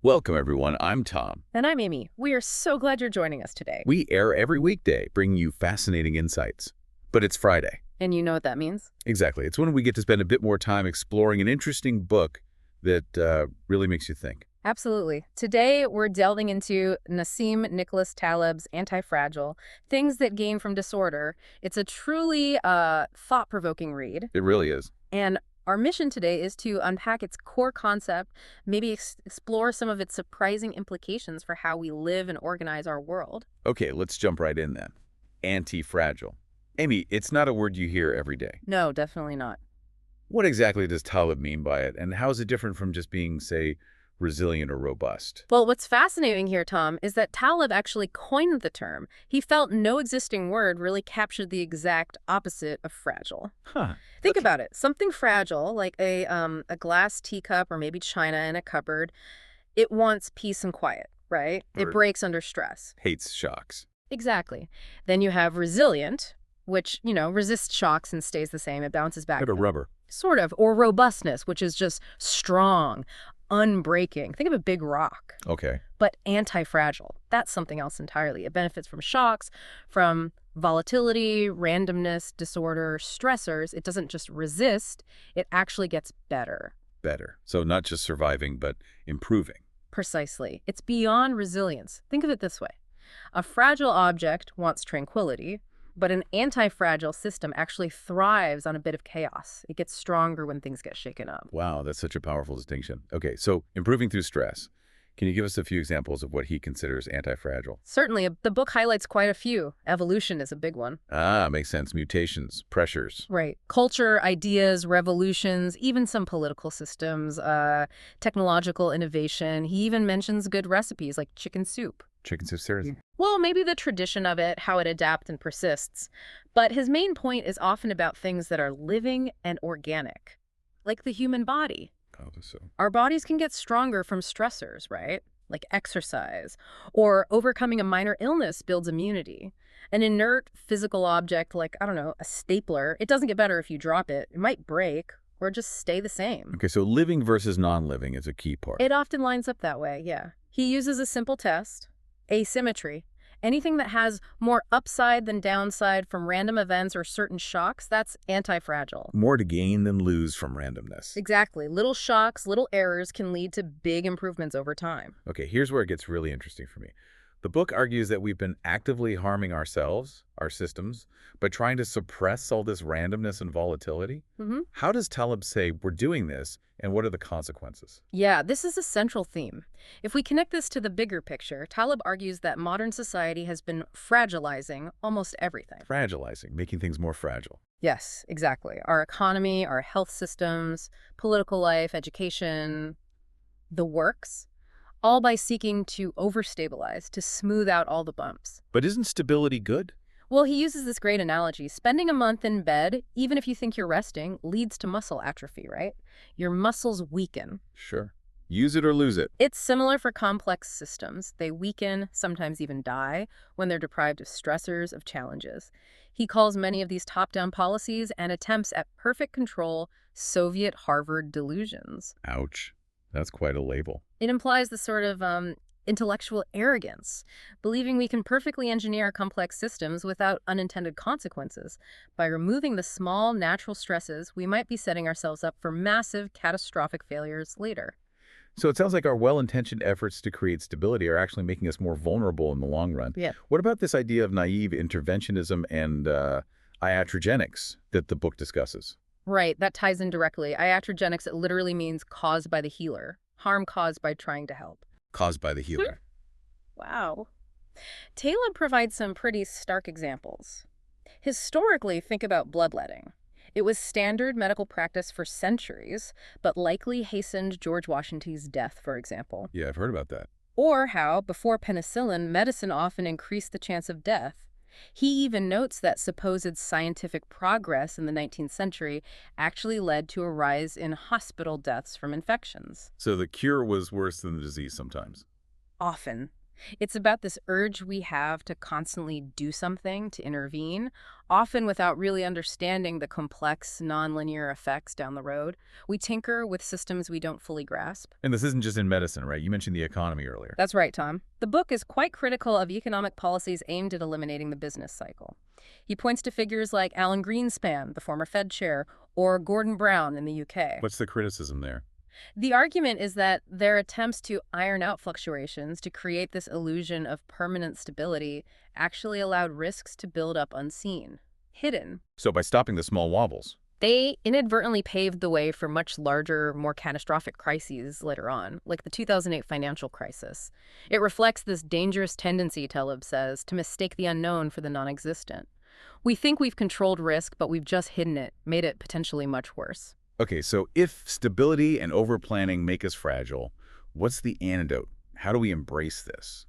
Welcome, everyone. I'm Tom. And I'm Amy. We are so glad you're joining us today. We air every weekday, bringing you fascinating insights. But it's Friday. And you know what that means? Exactly. It's when we get to spend a bit more time exploring an interesting book that really makes you think. Absolutely. Today, we're delving into Nassim Nicholas Taleb's Antifragile, Things That Gain from Disorder. It's a truly thought-provoking read. It really is. And our mission today is to unpack its core concept, maybe explore some of its surprising implications for how we live and organize our world. Okay, let's jump right in then. Antifragile. Amy, it's not a word you hear every day. No, definitely not. What exactly does Taleb mean by it, and how is it different from just being, say, resilient or robust? Well, what's fascinating here, Tom, is that Taleb actually coined the term. He felt no existing word really captured the exact opposite of fragile. Huh. Think about it. Something fragile, like a glass teacup or maybe china in a cupboard, it wants peace and quiet, right? It Or breaks under stress. hates shocks. Exactly. Then you have resilient, which, resists shocks and stays the same. It bounces back. Like a rubber. Sort of. Or robustness, which is just strong, unbreaking. Think of a big rock. Okay. But anti-fragile, that's something else entirely. It benefits from shocks, from volatility, randomness, disorder, stressors. It doesn't just resist, it actually gets better. Better. So not just surviving, but improving. Precisely. It's beyond resilience. Think of it this way. A fragile object wants tranquility, but an anti-fragile system actually thrives on a bit of chaos. It gets stronger when things get shaken up. Wow, that's such a powerful distinction. Okay, so improving through stress. Can you give us a few examples of what he considers anti-fragile? Certainly, the book highlights quite a few. Evolution is a big one. Ah, makes sense. Mutations, pressures. Right. Culture, ideas, revolutions, even some political systems, technological innovation. He even mentions good recipes like chicken soup. Chicken soup series. Well, maybe the tradition of it, how it adapts and persists. But his main point is often about things that are living and organic, like the human body. Oh, so. Our bodies can get stronger from stressors, right? Like exercise, or overcoming a minor illness builds immunity. An inert physical object like, I don't know, a stapler, it doesn't get better if you drop it. It might break or just stay the same. Okay, so living versus non-living is a key part. It often lines up that way, yeah. He uses a simple test, asymmetry. Anything that has more upside than downside from random events or certain shocks, that's anti-fragile. More to gain than lose from randomness. Exactly. Little shocks, little errors can lead to big improvements over time. Okay, here's where it gets really interesting for me. The book argues that we've been actively harming ourselves, our systems, by trying to suppress all this randomness and volatility. How does Taleb say we're doing this, and what are the consequences? Yeah, this is a central theme. If we connect this to the bigger picture, Taleb argues that modern society has been fragilizing almost everything. Fragilizing, making things more fragile. Yes, exactly. Our economy, our health systems, political life, education, the works, all by seeking to overstabilize, to smooth out all the bumps. But isn't stability good? Well, he uses this great analogy. Spending a month in bed, even if you think you're resting, leads to muscle atrophy, right? Your muscles weaken. Sure. Use it or lose it. It's similar for complex systems. They weaken, sometimes even die, when they're deprived of stressors, of challenges. He calls many of these top-down policies and attempts at perfect control Soviet Harvard delusions. Ouch. That's quite a label. It implies the sort of intellectual arrogance, believing we can perfectly engineer complex systems without unintended consequences. By removing the small, natural stresses, we might be setting ourselves up for massive, catastrophic failures later. So it sounds like our well-intentioned efforts to create stability are actually making us more vulnerable in the long run. Yeah. What about this idea of naive interventionism and iatrogenics that the book discusses? Right, that ties in directly. Iatrogenics, it literally means caused by the healer, harm caused by trying to help. Caused by the healer. Wow. Taleb provides some pretty stark examples. Historically, think about bloodletting. It was standard medical practice for centuries, but likely hastened George Washington's death, for example. Yeah, I've heard about that. Or how, before penicillin, medicine often increased the chance of death. He even notes that supposed scientific progress in the 19th century actually led to a rise in hospital deaths from infections. So the cure was worse than the disease sometimes. Often. It's about this urge we have to constantly do something, to intervene, often without really understanding the complex, nonlinear effects down the road. We tinker with systems we don't fully grasp. And this isn't just in medicine, right? You mentioned the economy earlier. That's right, Tom. The book is quite critical of economic policies aimed at eliminating the business cycle. He points to figures like Alan Greenspan, the former Fed chair, or Gordon Brown in the UK. What's the criticism there? The argument is that their attempts to iron out fluctuations to create this illusion of permanent stability actually allowed risks to build up unseen, hidden. So by stopping the small wobbles. They inadvertently paved the way for much larger, more catastrophic crises later on, like the 2008 financial crisis. It reflects this dangerous tendency, Taleb says, to mistake the unknown for the non-existent. We think we've controlled risk, but we've just hidden it, made it potentially much worse. Okay, so if stability and overplanning make us fragile, what's the antidote? How do we embrace this?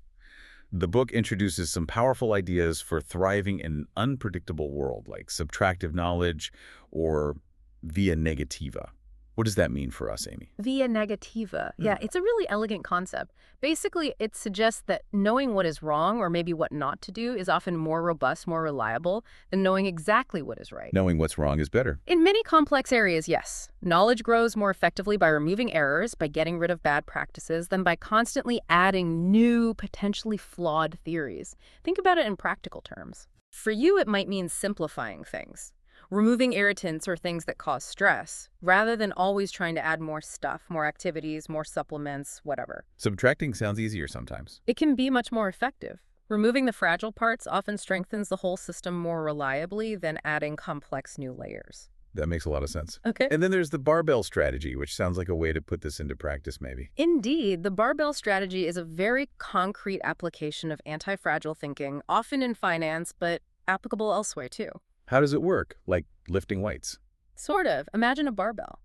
The book introduces some powerful ideas for thriving in an unpredictable world, like subtractive knowledge or via negativa. What does that mean for us, Amy? Via negativa. Yeah, it's a really elegant concept. Basically, it suggests that knowing what is wrong or maybe what not to do is often more robust, more reliable than knowing exactly what is right. Knowing what's wrong is better. In many complex areas, yes. Knowledge grows more effectively by removing errors, by getting rid of bad practices, than by constantly adding new, potentially flawed theories. Think about it in practical terms. For you, it might mean simplifying things. Removing irritants or things that cause stress, rather than always trying to add more stuff, more activities, more supplements, whatever. Subtracting sounds easier sometimes. It can be much more effective. Removing the fragile parts often strengthens the whole system more reliably than adding complex new layers. That makes a lot of sense. Okay. And then there's the barbell strategy, which sounds like a way to put this into practice, maybe. Indeed, the barbell strategy is a very concrete application of anti-fragile thinking, often in finance, but applicable elsewhere too. How does it work? Like lifting weights? Sort of. Imagine a barbell.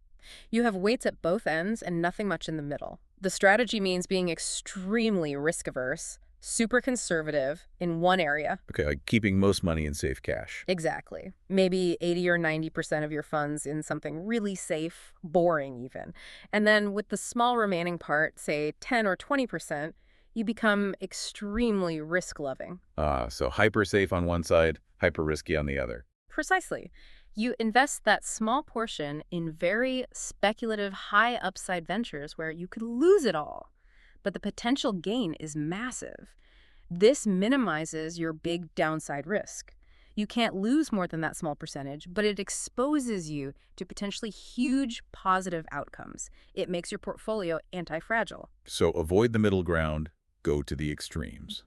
You have weights at both ends and nothing much in the middle. The strategy means being extremely risk-averse, super conservative in one area. Okay, like keeping most money in safe cash. Exactly. Maybe 80 or 90% of your funds in something really safe, boring even. And then with the small remaining part, say 10 or 20%, you become extremely risk-loving. So hyper safe on one side, hyper risky on the other. Precisely. You invest that small portion in very speculative, high upside ventures where you could lose it all, but the potential gain is massive. This minimizes your big downside risk. You can't lose more than that small percentage, but it exposes you to potentially huge positive outcomes. It makes your portfolio anti-fragile. So avoid the middle ground, go to the extremes.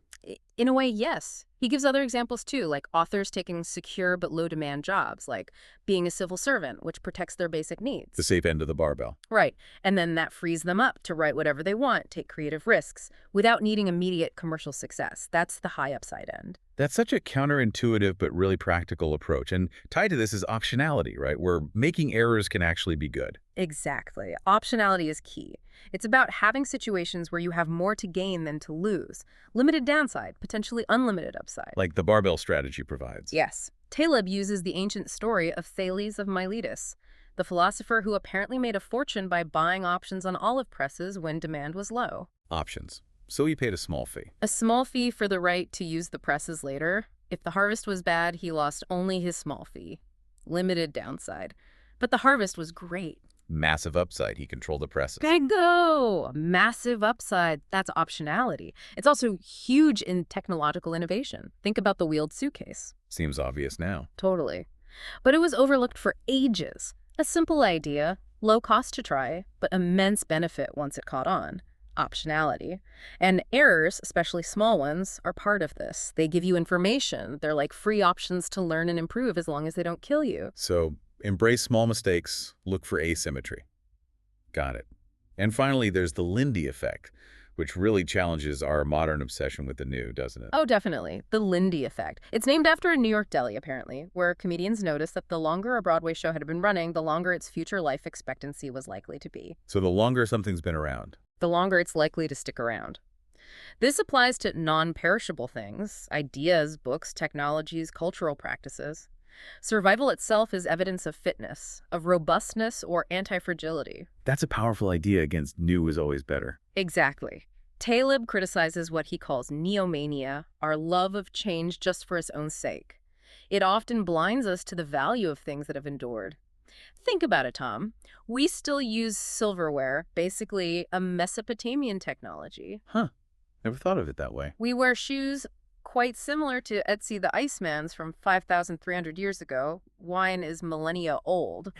In a way, yes. He gives other examples too, like authors taking secure but low-demand jobs, like being a civil servant, which protects their basic needs. The safe end of the barbell. Right. And then that frees them up to write whatever they want, take creative risks, without needing immediate commercial success. That's the high upside end. That's such a counterintuitive but really practical approach. And tied to this is optionality, right? Where making errors can actually be good. Exactly. Optionality is key. It's about having situations where you have more to gain than to lose. Limited downside, potentially unlimited upside. Like the barbell strategy provides. Yes. Taleb uses the ancient story of Thales of Miletus, the philosopher who apparently made a fortune by buying options on olive presses when demand was low. Options. So he paid a small fee. A small fee for the right to use the presses later. If the harvest was bad, he lost only his small fee. Limited downside. But the harvest was great. Massive upside. He controlled the presses. Bingo! Massive upside. That's optionality. It's also huge in technological innovation. Think about the wheeled suitcase. Seems obvious now. Totally. But it was overlooked for ages. A simple idea, low cost to try, but immense benefit once it caught on. Optionality. And errors, especially small ones, are part of this. They give you information. They're like free options to learn and improve as long as they don't kill you. So embrace small mistakes, look for asymmetry. Got it. And finally, there's the Lindy effect, which really challenges our modern obsession with the new, doesn't it? Oh, definitely. The Lindy effect. It's named after a New York deli, apparently, where comedians noticed that the longer a Broadway show had been running, the longer its future life expectancy was likely to be. So the longer something's been around, the longer it's likely to stick around. This applies to non-perishable things, ideas, books, technologies, cultural practices. Survival itself is evidence of fitness, of robustness or anti-fragility. that's a powerful idea against new is always better. Exactly. Taleb criticizes what he calls neomania, our love of change just for its own sake. It often blinds us to the value of things that have endured. Think about it, Tom. We still use silverware, basically a Mesopotamian technology. Huh. Never thought of it that way. We wear shoes quite similar to Ötzi the Iceman's from 5,300 years ago. Wine is millennia old.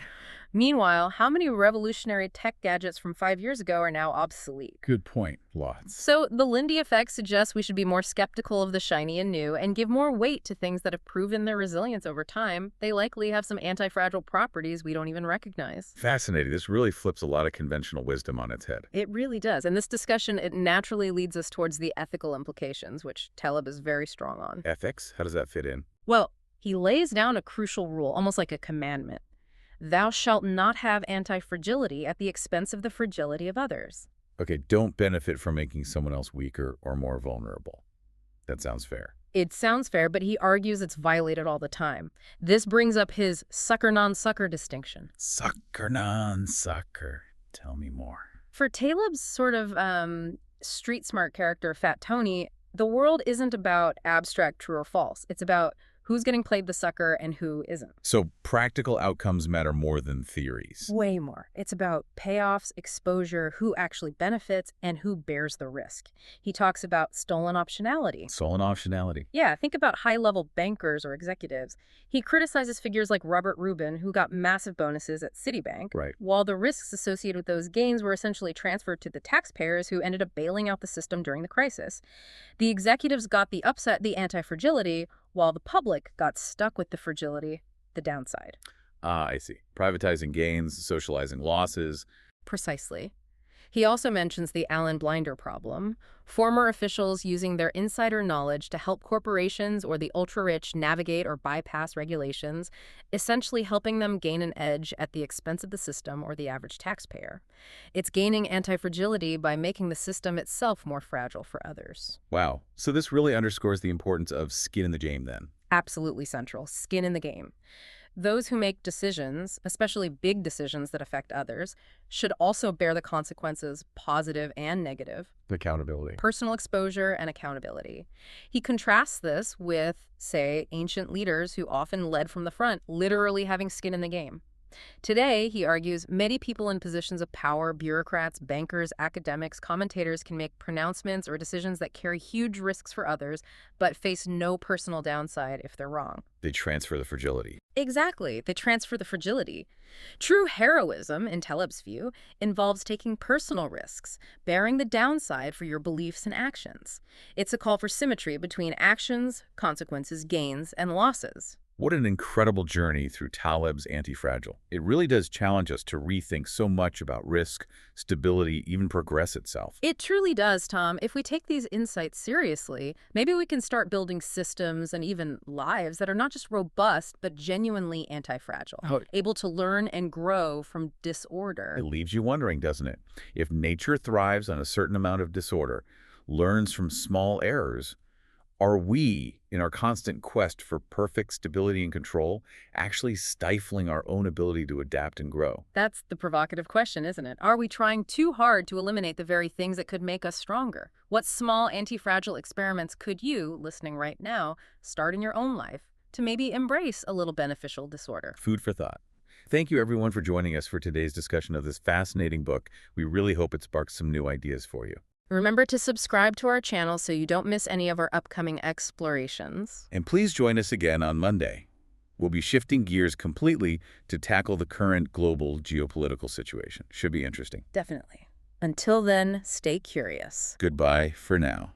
Meanwhile, how many revolutionary tech gadgets from 5 years ago are now obsolete? Good point. Lots. So the Lindy effect suggests we should be more skeptical of the shiny and new and give more weight to things that have proven their resilience over time. They likely have some anti-fragile properties we don't even recognize. Fascinating. This really flips a lot of conventional wisdom on its head. It really does. And this discussion, it naturally leads us towards the ethical implications, which Taleb is very strong on. Ethics? How does that fit in? Well, he lays down a crucial rule, almost like a commandment. Thou shalt not have anti-fragility at the expense of the fragility of others. Okay, don't benefit from making someone else weaker or more vulnerable. That sounds fair. It sounds fair, but he argues it's violated all the time. This brings up his sucker-non-sucker distinction. Sucker, non-sucker. Tell me more. For Taleb's sort of street-smart character, Fat Tony, the world isn't about abstract true or false. It's about who's getting played the sucker and who isn't. So practical outcomes matter more than theories. Way more. It's about payoffs, exposure, who actually benefits, and who bears the risk. He talks about stolen optionality. Stolen optionality. Yeah, think about high-level bankers or executives. He criticizes figures like Robert Rubin, who got massive bonuses at Citibank, Right. while the risks associated with those gains were essentially transferred to the taxpayers who ended up bailing out the system during the crisis. The executives got the upside, the anti-fragility, while the public got stuck with the fragility, the downside. Ah, I see. Privatizing gains, socializing losses. Precisely. He also mentions the Alan Blinder problem, former officials using their insider knowledge to help corporations or the ultra-rich navigate or bypass regulations, essentially helping them gain an edge at the expense of the system or the average taxpayer. It's gaining anti-fragility by making the system itself more fragile for others. Wow. So this really underscores the importance of skin in the game then. Absolutely central. Skin in the game. Those who make decisions, especially big decisions that affect others, should also bear the consequences, positive and negative. Accountability. Personal exposure and accountability. He contrasts this with, say, ancient leaders who often led from the front, literally having skin in the game. Today, he argues, many people in positions of power, bureaucrats, bankers, academics, commentators can make pronouncements or decisions that carry huge risks for others, but face no personal downside if they're wrong. They transfer the fragility. Exactly. They transfer the fragility. True heroism, in Taleb's view, involves taking personal risks, bearing the downside for your beliefs and actions. It's a call for symmetry between actions, consequences, gains, and losses. What an incredible journey through Taleb's Antifragile. It really does challenge us to rethink so much about risk, stability, even progress itself. It truly does, Tom. If we take these insights seriously, maybe we can start building systems and even lives that are not just robust, but genuinely anti-fragile, able to learn and grow from disorder. It leaves you wondering, doesn't it? If nature thrives on a certain amount of disorder, learns from small errors, are we, in our constant quest for perfect stability and control, actually stifling our own ability to adapt and grow? That's the provocative question, isn't it? Are we trying too hard to eliminate the very things that could make us stronger? What small anti-fragile experiments could you, listening right now, start in your own life to maybe embrace a little beneficial disorder? Food for thought. Thank you, everyone, for joining us for today's discussion of this fascinating book. We really hope it sparks some new ideas for you. Remember to subscribe to our channel so you don't miss any of our upcoming explorations. And please join us again on Monday. We'll be shifting gears completely to tackle the current global geopolitical situation. Should be interesting. Definitely. Until then, stay curious. Goodbye for now.